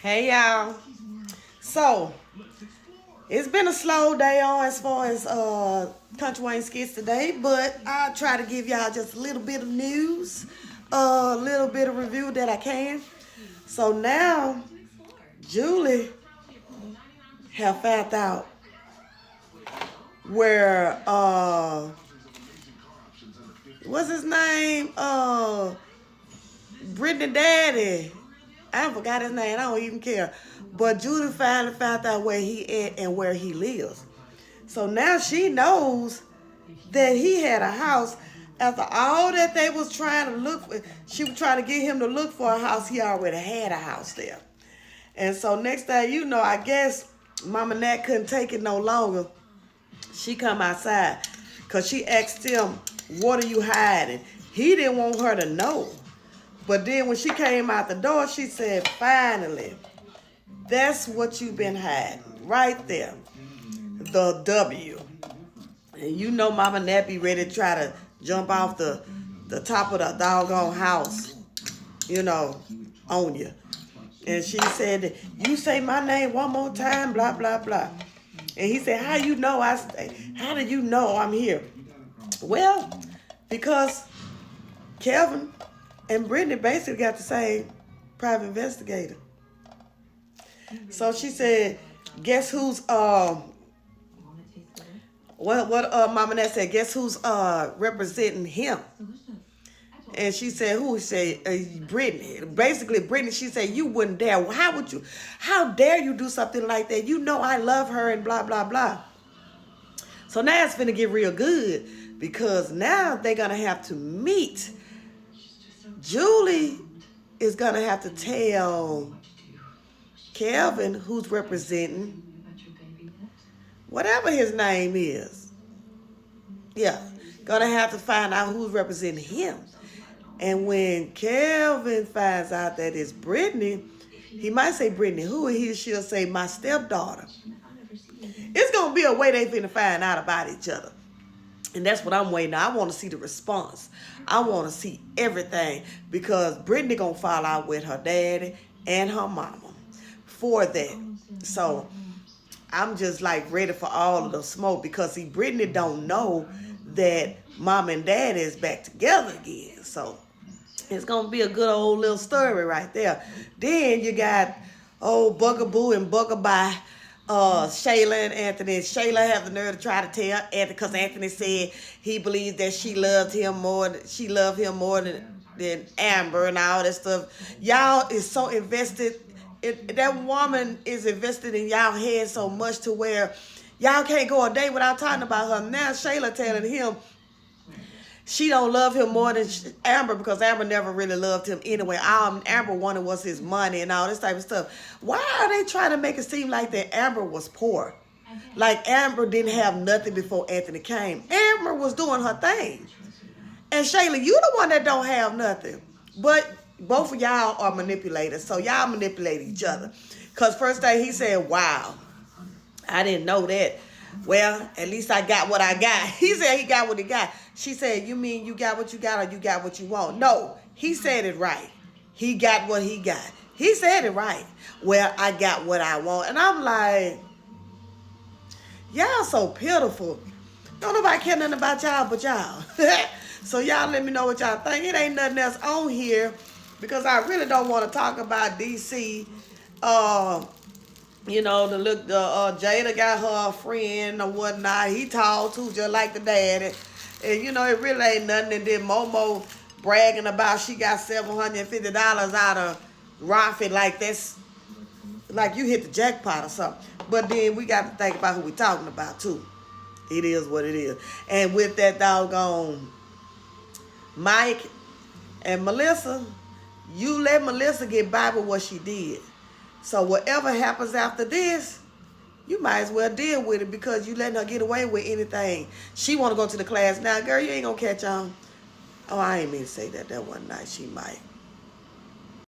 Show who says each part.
Speaker 1: Hey y'all. So it's been a slow day on as far as country Wayne skits today, but I'll try to give y'all just a little bit of news, a little bit of review that I can. So now Julie have found out where what's his name? Brittany Daddy. I forgot his name. I don't even care. But Judy finally found out where he at and where he lives. So now she knows that he had a house. After all that they was trying to look for, she was trying to get him to look for a house. He already had a house there. And so next thing you know, I guess Mama Nat couldn't take it no longer. She come outside because she asked him, what are you hiding? He didn't want her to know. But then when she came out the door, she said, finally, that's what you've been hiding. Right there. The W. And you know Mama Nat be ready to try to jump off the top of the doggone house, you know, on you. And she said, you say my name one more time, blah, blah, blah. And he said, how you know I stay? How do you know I'm here? Well, because Kelvin and Brittany basically got the same private investigator. So she said, guess who's Mama Nat said, guess who's representing him? And she said, who? She said, Brittany. Basically, Brittany, she said, you wouldn't dare. How dare you do something like that? You know I love her and blah, blah, blah. So now it's finna get real good because now they're going to have to meet. Julie is going to have to tell Kelvin, who's representing whatever his name is. Yeah, going to have to find out who's representing him. And when Kelvin finds out that it's Brittany, he might say Brittany who, and she'll say my stepdaughter. It's going to be a way they finna find out about each other. And that's what I'm waiting on. I want to see the response. I want to see everything because Brittany going to fall out with her daddy and her mama for that. So I'm just like ready for all of the smoke because see, Brittany don't know that mom and dad is back together again. So it's going to be a good old little story right there. Then you got old Bugaboo and Bugabye. Shayla and Anthony. Shayla have the nerve to try to tell Anthony because Anthony said he believed that she loved him more than Amber and all that stuff. Y'all is so invested. That woman is invested in y'all head so much to where y'all can't go a day without talking about her. Now Shayla telling him she don't love him more than Amber because Amber never really loved him anyway. All Amber wanted was his money and all this type of stuff. Why are they trying to make it seem like that Amber was poor? Like Amber didn't have nothing before Anthony came. Amber was doing her thing. And Shayla, you the one that don't have nothing. But both of y'all are manipulators. So y'all manipulate each other. Because first day he said, wow, I didn't know that. Well, at least I got what I got. He said he got what he got. She said, you mean you got what you got or you got what you want? No, he said it right. He got what he got. He said it right. Well, I got what I want. And I'm like, y'all so pitiful. Don't nobody care nothing about y'all but y'all. So y'all let me know what y'all think. It ain't nothing else on here because I really don't want to talk about DC. You know, Jada got her friend or whatnot. He tall too, just like the daddy. And you know, it really ain't nothing. And then Momo bragging about she got $750 out of Rafi, like that's like you hit the jackpot or something. But then we got to think about who we talking about too. It is what it is. And with that doggone Mike and Melissa, you let Melissa get by with what she did. So whatever happens after this, you might as well deal with it because you letting her get away with anything. She want to go to the class now. Girl, you ain't going to catch on. Oh, I ain't mean to say that. That one night she might.